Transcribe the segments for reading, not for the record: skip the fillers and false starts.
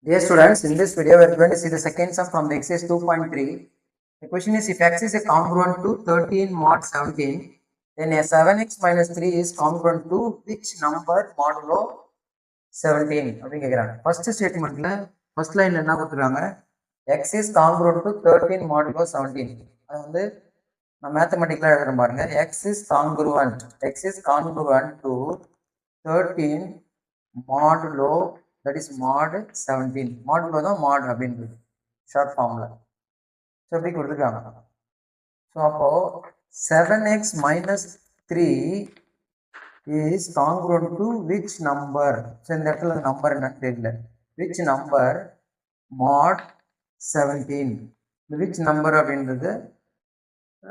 Dear students, in this video we are going to see the second sum from the exercise 2.3. The question is, if x is a congruent to 13 mod 17, then a 7x minus 3 is congruent to which number modulo 17? அப்படின்னு கேட்குறாங்க. First ஸ்டேட்மெண்ட்ல first லைன்ல என்ன கொடுத்துருக்காங்க? x is congruent to 13 modulo 17. அது வந்து நான் மேத்தமெட்டிக்கலாக எழுதுற பாருங்க. x is congruent to 13 modulo, that is mod 17. modulo தான் mod அப்படின்றது ஷார்ட் ஃபார்ம்ல. ஸோ எப்படி கொடுத்துருக்காங்க. ஸோ அப்போ 7x minus 3 is congruent to which number? So இந்த இடத்துல நம்பர் என்னன்னு தெரியல. which number mod 17? which number அப்படின்றது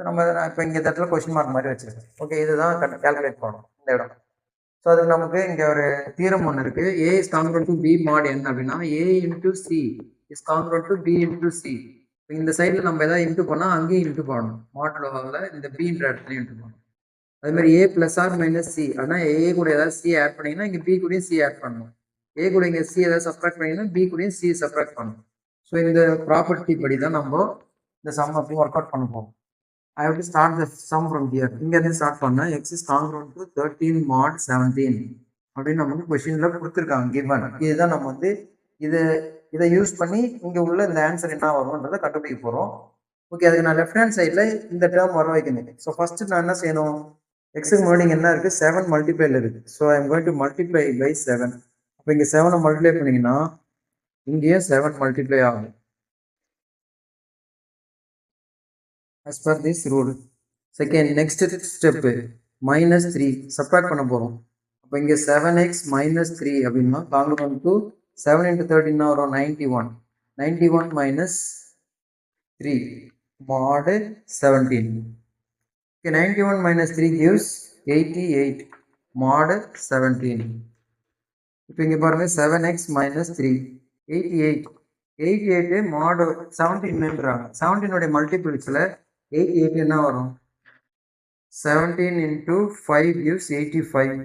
நம்ம இப்போ இங்கே இந்த இடத்துல கொஸ்டின் மார்க் மாதிரி வச்சிருக்கேன். ஓகே, இதுதான் கால்குலேட் பண்ணணும் இந்த இடம். ஸோ அதுக்கு நமக்கு இங்கே ஒரு தீரம் ஒன்று இருக்குது. A is congruent to B mod என்ன அப்படின்னா A into C is congruent to B into C. இந்த சைடில் நம்ம எதாவது இன்ட்டு பண்ணால் அங்கேயும் இன்ட்டு பண்ணணும். மாடலோவில் இந்த பின்ற இடத்துலையும் இன்ட்டு பண்ணணும். அது மாதிரி ஏ பிளஸ் ஆர் மைனஸ் சி அப்படின்னா ஏ கூட ஏதாவது சி ஆட் பண்ணிங்கன்னா இங்கே பி கூடயும் சி ஆட் பண்ணணும். ஏ கூட இங்கே சி ஏதாவது சப்ராக்ட் பண்ணிங்கன்னா பி கூடயும் சி சப்ராக்ட் பண்ணணும். ஸோ இந்த ப்ராப்பர்ட்டி படி தான் நம்ம இந்த சம் அப்படி ஒர்க் அவுட் பண்ண போகிறோம். I have to start the sum from here. இங்கேருந்து ஸ்டார்ட் பண்ணால் x is congruent to 13 mod 17 அப்படின்னு நமக்கு கொஸ்டினில் கொடுத்துருக்காங்க கிவன். இதுதான் நம்ம வந்து இதை யூஸ் பண்ணி இங்கே உள்ள இந்த ஆன்சர் என்ன வரும்ன்றதை கண்டுபிடிக்க போகிறோம். ஓகே, அதுக்கு நான் லெஃப்ட் ஹேண்ட் சைடில் இந்த டேர்ம் வர வைக்கணும். ஸோ ஃபஸ்ட்டு நான் என்ன செய்யணும்? எக்ஸுக்கு முன்னாடி என்ன இருக்குது? 7 மல்டிப்ளைல இருக்குது. So I am going to multiply by 7. அப்போ இங்கே 7 மல்டிப்ளை பண்ணிங்கன்னா இங்கேயும் 7 மல்டிப்ளை ஆகும். as per this rule. Second, next step minus 3 subtract பண்ண போறோம். அப்ப இங்க 7x minus 3 அப்படின்னா congruent to 7 into 13 வரும் 91. 91 minus 3 mod 17. Okay, 91 minus 3 gives 88 mod 17. இப்போ இங்க பாருங்க 7x minus 3 88 mod 17ன்றாங்க. 17 உடைய மல்டிபிள்ஸ்ல 88 என்ன வரும்? 17 into 5 gives 85.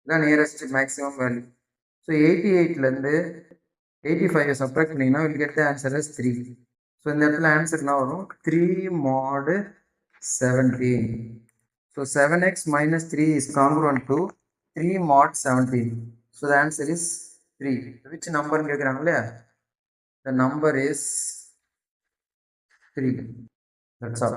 தான் நியரஸ்ட் மேக்ஸிமம் வேல்யூ. ஸோ 88லேருந்து 85 சப்ராக்ட் பண்ணிங்கன்னா will get the answer as 3. So இந்த இடத்துல ஆன்சர் என்ன வரும்? 3 mod 17. So 7x minus 3 is congruent to 3 mod 17. So the answer is 3. which number கேட்குறாங்க இல்லையா? The number is 3. That's all.